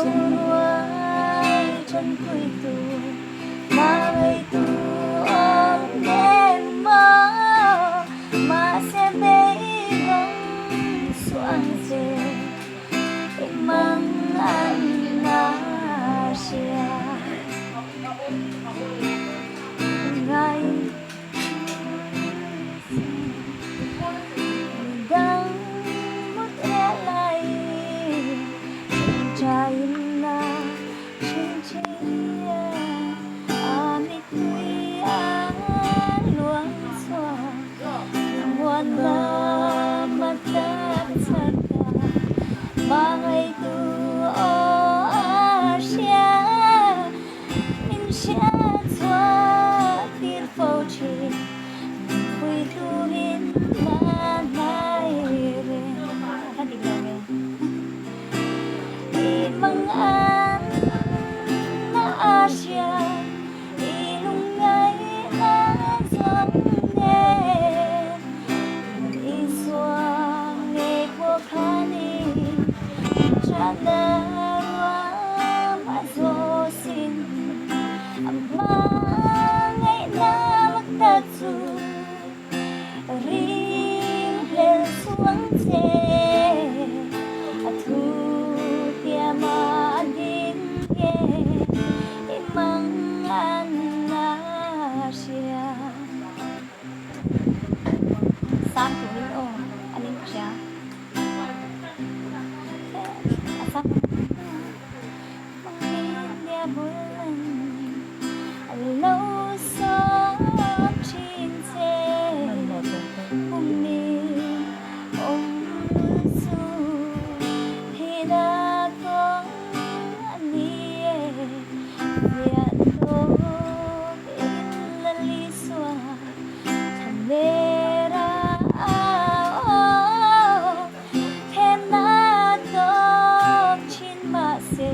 ruồi chân cuối tù mà ngày tù ôm đêm mơ mà sẽ bấy bóng xoan dề mang anh Asia ngày đang một e lại trai na trên chia amit tuy luang xóa buồn là mặt đất sada Bagay tu Asia Min siya tua tir phô chi Quy tu hin manay rin Kan tignan yun Ibang an na Asia Ilungay na zongen Iswang ekwo kanin Darwa mazosin ang mga inawagtatsu ringlel suwangse at hutya maadingye imang anasya saan tuloy o alin ko siya Mga bulan Lâu xót chín xe Bumi Ông su Thì đã có anh đi Viện đô In là lý xóa Thầm mê ra Thêm nát đọc chín mà xe